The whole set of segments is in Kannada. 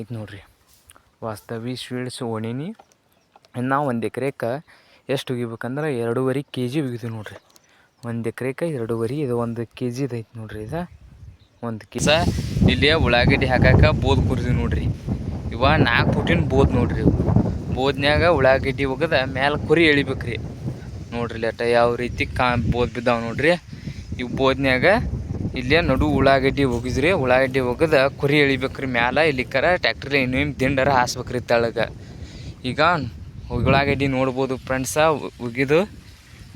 ಐತೆ ನೋಡ್ರಿ. ವಾಸ್ತವಿ ಸ್ವೀಟ್ಸ್ ಓಣಿನಿ. ನಾವು 1 ಎಕರೆಗೆ ಎಷ್ಟು ಒಗಿಬೇಕಂದ್ರೆ 2.5 kg ಒಗಿತೀವಿ ನೋಡ್ರಿ. 1 ಎಕರೆಗೆ 2.5, ಇದು 1 kg ಐತೆ ನೋಡ್ರಿ. ಇದು 1 kg. ಇಲ್ಲಿ ಉಳ್ಳಾಗಡ್ಡಿ ಹಾಕಕ್ಕೆ ಬೋದ್ ಕುರಿದೀವಿ ನೋಡ್ರಿ. ಇವ 4 ಫುಟಿನ ಬೋದ್ ನೋಡ್ರಿ. ಬೋದ್ನ್ಯಾಗ ಉಳ್ಳಾಗಡ್ಡಿ ಒಗದ ಮ್ಯಾಲೆ ಕುರಿ ಎಳಿಬೇಕ್ರಿ ನೋಡ್ರಿ. ಲೆಟ ಯಾವ ರೀತಿ ಬೋದ್ ಬಿದ್ದಾವ ನೋಡ್ರಿ. ಇವು ಬೋದ್ನ್ಯಾಗ ಇಲ್ಲೇ ನಡು ಉಳ್ಳಾಗಡ್ಡಿ ಒಗಿದ್ರಿ. ಉಳ್ಳಾಗಡ್ಡಿ ಒಗದ ಕುರಿ ಎಳಿಬೇಕ್ರಿ ಮ್ಯಾಲೆ. ಇಲ್ಲಿಕರ ಟ್ಯಾಕ್ಟ್ರಿ ಇನ್ನೇನು ದಿಂಡರ ಹಾಸ್ಬೇಕ್ರಿ ತೆಳಗೆ. ಈಗ ಉಳ್ಳಾಗಡ್ಡಿ ನೋಡ್ಬೋದು ಫ್ರೆಂಡ್ಸ, ಒಗಿದು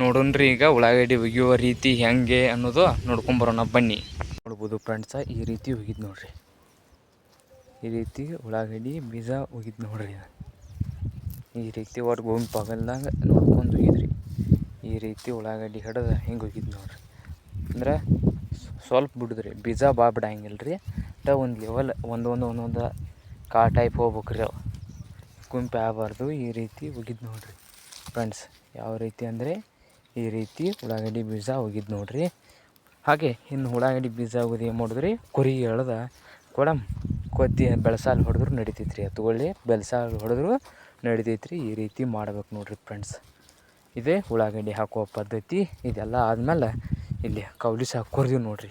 ನೋಡೋಣ್ರಿ. ಈಗ ಉಳ್ಳಾಗಡ್ಡಿ ಒಗಿಯುವ ರೀತಿ ಹೆಂಗೆ ಅನ್ನೋದು ನೋಡ್ಕೊಂಬರೋಣ ಬನ್ನಿ. ನೋಡ್ಬೋದು ಫ್ರೆಂಡ್ಸ, ಈ ರೀತಿ ಒಗಿದ್ ನೋಡ್ರಿ. ಈ ರೀತಿ ಉಳ್ಳಾಗಡ್ಡಿ ಬೀಜ ಒಗಿದ್ ನೋಡ್ರಿ. ಈ ರೀತಿ ಒಟ್ಟು ಗುಂಪಾಗಲ್ದಂಗ ನೋಡ್ಕೊಂಡು ಒಗಿದ್ರಿ. ಈ ರೀತಿ ಉಳ್ಳಾಗಡ್ಡಿ ಹಿಡಿದು ಹಿಂಗೆ ಒಗಿದ್ ನೋಡ್ರಿ. ಅಂದ್ರೆ ಸ್ವಲ್ಪ ಬಿಡುದ್ರಿ, ಬೀಜ ಭಾಳ ಬಿಡಂಗಿಲ್ಲ ರೀ. ಒಂದು ಲೆವೆಲ್ ಒಂದೊಂದು ಕಾಳು ಟೈಪ್ ಹೋಗ್ಬೇಕ್ರಿ. ಅವು ಗುಂಪು ಆಗಬಾರ್ದು. ಈ ರೀತಿ ಒಗಿದ್ ನೋಡ್ರಿ ಫ್ರೆಂಡ್ಸ್. ಯಾವ ರೀತಿ ಅಂದರೆ ಈ ರೀತಿ ಉಳ್ಳಾಗಡ್ಡಿ ಬೀಜ ಒಗಿದ್ ನೋಡ್ರಿ. ಹಾಗೆ ಇನ್ನು ಉಳ್ಳಾಗಡ್ಡಿ ಬೀಜ ಒಗದು ಏನು ಮಾಡಿದ್ರಿ, ಕುರಿ ಎಳ್ದು ಕೊದ್ದಿ ಬೆಳಸಾಲು ಹೊಡೆದ್ರು ನಡಿತೈತ್ರಿ. ತೊಗೊಳ್ಳಿ, ಬೆಳಸಾಲು ಹೊಡೆದ್ರು ನಡಿತೈತ್ರಿ. ಈ ರೀತಿ ಮಾಡ್ಬೇಕು ನೋಡ್ರಿ ಫ್ರೆಂಡ್ಸ್. ಇದೇ ಉಳ್ಳಾಗಡ್ಡಿ ಹಾಕುವ ಪದ್ಧತಿ. ಇದೆಲ್ಲ ಆದಮೇಲೆ ಇಲ್ಲಿ ಕೌಲಿ ಸಹ ಕೊರ್ದೀವಿ ನೋಡ್ರಿ.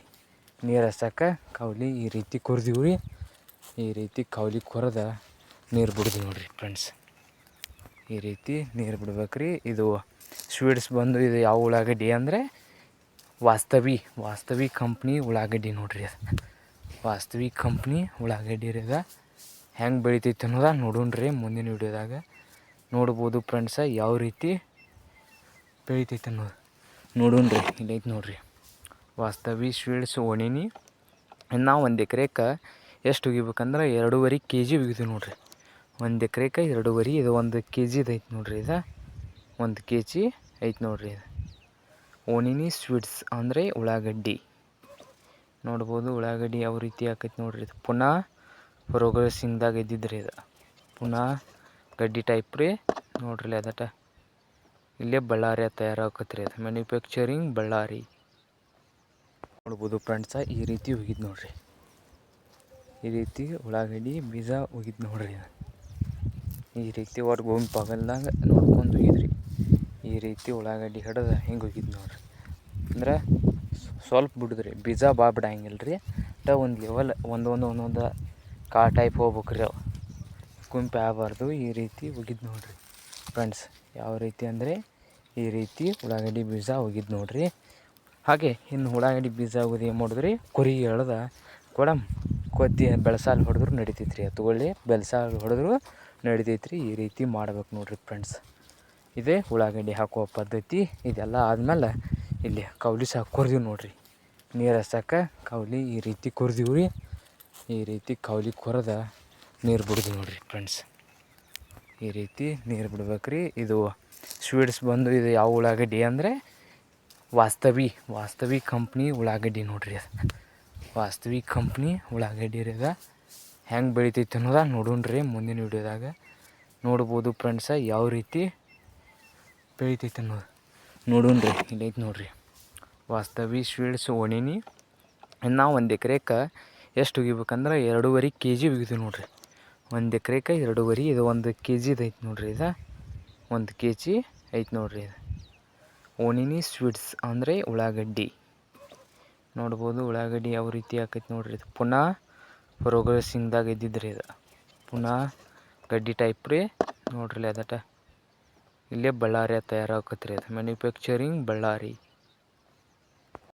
ನೀರು ಹಸಕ್ಕೆ ಕೌಲಿ ಈ ರೀತಿ ಕೊರ್ದೀವಿ ರೀ. ಈ ರೀತಿ ಕೌಲಿ ಕೊರೆದ ನೀರು ಬಿಡ್ದು ನೋಡ್ರಿ ಫ್ರೆಂಡ್ಸ್. ಈ ರೀತಿ ನೀರು ಬಿಡ್ಬೇಕ್ರಿ. ಇದು ಸ್ವೀಟ್ಸ್ ಬಂದು ಇದು ಯಾವ ಉಳ್ಳಾಗಡ್ಡಿ ಅಂದರೆ ವಾಸ್ತವಿ ಕಂಪ್ನಿ ಉಳ್ಳಾಗಡ್ಡಿ ನೋಡ್ರಿ. ಅದು ವಾಸ್ತವಿ ಕಂಪ್ನಿ ಉಳ್ಳಾಗಡ್ಡಿ ರೀ. ಅದು ಹೆಂಗೆ ಬೆಳಿತೈತೆ ಅನ್ನೋದ ನೋಡೋಣ್ರಿ ಮುಂದಿನ ವೀಡಿಯೋದಾಗ. ನೋಡ್ಬೋದು ಫ್ರೆಂಡ್ಸ ಯಾವ ರೀತಿ ಬೆಳಿತೈತೆ ಅನ್ನೋದು ನೋಡೋಣ್ರಿ. ಇಲ್ಲೈತೆ ನೋಡ್ರಿ ವಾಸ್ತವಿ ಸ್ವೀಟ್ಸ್ ಓಣಿನಿ. ನಾವು 1 ಎಕರೆಗೆ ಎಷ್ಟು ಒಗಿಬೇಕಂದ್ರೆ 2.5 kg ಒಗಿತೀವಿ ನೋಡ್ರಿ. 1 ಎಕರೆಗೆ 2.5, ಇದು 1 kg ಐತೆ ನೋಡ್ರಿ. ಇದು 1 kg ಐತೆ ನೋಡ್ರಿ. ಇದು ಓಣಿನಿ ಸ್ವೀಟ್ಸ್ ಅಂದರೆ ಉಳ್ಳಾಗಡ್ಡಿ. ನೋಡ್ಬೋದು ಉಳ್ಳಾಗಡ್ಡಿ ಯಾವ ರೀತಿ ಆಕೈತೆ ನೋಡ್ರಿ. ಇದು ಪುನಃ ಪ್ರೋಗ್ರೆಸಿಂಗ್ದಾಗ ಇದ್ದಿದ್ರಿ. ಇದು ಪುನಃ ಗಡ್ಡಿ ಟೈಪ್ ರೀ ನೋಡ್ರಿ. ಅದಟ ಇಲ್ಲೇ ಬಳ್ಳಾರಿ ತಯಾರಾಗತ್ರಿ. ಅದು ಮ್ಯಾನುಫ್ಯಾಕ್ಚರಿಂಗ್ ಬಳ್ಳಾರಿ. ನೋಡ್ಬೋದು ಫ್ರೆಂಡ್ಸ, ಈ ರೀತಿ ಒಗಿದ್ ನೋಡ್ರಿ. ಈ ರೀತಿ ಉಳ್ಳಾಗಡ್ಡಿ ಬೀಜ ಒಗಿದ್ ನೋಡ್ರಿ. ಈ ರೀತಿ ಒಟ್ಟು ಗುಂಪಾಗಲ್ದಂಗ ನೋಡ್ಕೊಂಡು ಒಗಿದ್ರಿ. ಈ ರೀತಿ ಉಳ್ಳಾಗಡ್ಡಿ ಹಿಡಿದು ಹಿಂಗೆ ಒಗಿದ್ ನೋಡ್ರಿ. ಅಂದ್ರೆ ಸ್ವಲ್ಪ ಬಿಡುದ್ರಿ, ಬೀಜ ಭಾಳ ಬಿಡಂಗಿಲ್ಲ ರೀ. ಒಂದು ಲೆವೆಲ್ ಒಂದೊಂದು ಕಾಳು ಟೈಪ್ ಹೋಗ್ಬೇಕ್ರಿ. ಅವು ಗುಂಪು ಆಗಬಾರ್ದು. ಈ ರೀತಿ ಒಗಿದ್ ನೋಡ್ರಿ ಫ್ರೆಂಡ್ಸ್. ಯಾವ ರೀತಿ ಅಂದರೆ ಈ ರೀತಿ ಉಳ್ಳಾಗಡ್ಡಿ ಬೀಜ ಒಗಿದ್ ನೋಡ್ರಿ. ಹಾಗೆ ಇನ್ನು ಉಳ್ಳಾಗಡ್ಡಿ ಬೀಜ ಒಗದು ಏನು ಮಾಡಿದ್ರಿ, ಕುರಿ ಎಳ್ದು ಕೊದ್ದಿ ಬೆಳಸಾಲು ಹೊಡೆದ್ರು ನಡಿತೈತ್ರಿ. ತೊಗೊಳ್ಳಿ, ಬೆಳಸಾಲು ಹೊಡೆದ್ರು ನಡಿತೈತ್ರಿ. ಈ ರೀತಿ ಮಾಡ್ಬೇಕು ನೋಡ್ರಿ ಫ್ರೆಂಡ್ಸ್. ಇದೇ ಉಳ್ಳಾಗಡ್ಡಿ ಹಾಕುವ ಪದ್ಧತಿ. ಇದೆಲ್ಲ ಆದಮೇಲೆ ಇಲ್ಲಿ ಕೌಲಿ ಸಹ ಕೊರ್ದೀವಿ ನೋಡ್ರಿ. ನೀರು ಹಸಕ್ಕೆ ಕೌಲಿ ಈ ರೀತಿ ಕೊರ್ದೀವಿ ರೀ. ಈ ರೀತಿ ಕೌಲಿ ಕೊರೆದ ನೀರು ಬಿಡ್ದು ನೋಡ್ರಿ ಫ್ರೆಂಡ್ಸ್. ಈ ರೀತಿ ನೀರು ಬಿಡ್ಬೇಕ್ರಿ. ಇದು ಸ್ವೀಟ್ಸ್ ಬಂದು ಇದು ಯಾವ ಉಳ್ಳಾಗಡ್ಡಿ ಅಂದರೆ ವಾಸ್ತವಿ ಕಂಪ್ನಿ ಉಳ್ಳಾಗಡ್ಡಿ ನೋಡ್ರಿ. ಅದು ವಾಸ್ತವಿ ಕಂಪ್ನಿ ಉಳ್ಳಾಗಡ್ಡಿ ರೀ. ಅದು ಹೆಂಗೆ ಬೆಳಿತೈತೆ ಅನ್ನೋದ ನೋಡೋಣ್ರಿ ಮುಂದಿನ ವೀಡಿಯೋದಾಗ. ನೋಡ್ಬೋದು ಫ್ರೆಂಡ್ಸ ಯಾವ ರೀತಿ ಬೆಳಿತೈತೆ ಅನ್ನೋದು ನೋಡೋಣ್ರಿ. ಇಲ್ಲೈತೆ ನೋಡ್ರಿ ವಾಸ್ತವಿ ಸ್ವೀಟ್ಸ್ ಓಣಿನಿ. ನಾವು 1 ಎಕರೆಗೆ ಎಷ್ಟು ಒಗಿಬೇಕಂದ್ರೆ 2.5 kg ಒಗಿತೀವಿ ನೋಡ್ರಿ. 1 ಎಕರೆಗೆ 2.5, ಇದು 1 kg ಐತೆ ನೋಡ್ರಿ. ಇದು 1 kg ಐತೆ ನೋಡ್ರಿ. ಇದು ಓಣಿನಿ ಸ್ವೀಟ್ಸ್ ಅಂದರೆ ಉಳ್ಳಾಗಡ್ಡಿ. ನೋಡ್ಬೋದು ಉಳ್ಳಾಗಡ್ಡಿ ಯಾವ ರೀತಿ ಆಕೈತೆ ನೋಡ್ರಿ. ಇದು ಪುನಃ ಪ್ರೋಗ್ರೆಸಿಂಗ್ದಾಗ ಇದ್ದಿದ್ರಿ. ಇದು ಪುನಃ ಗಡ್ಡಿ ಟೈಪ್ ರೀ ನೋಡ್ರಿ. ಅದಟ ಇಲ್ಲೇ ಬಳ್ಳಾರಿ ತಯಾರಾಗತ್ರಿ. ಅದು ಮ್ಯಾನುಫ್ಯಾಕ್ಚರಿಂಗ್ ಬಳ್ಳಾರಿ.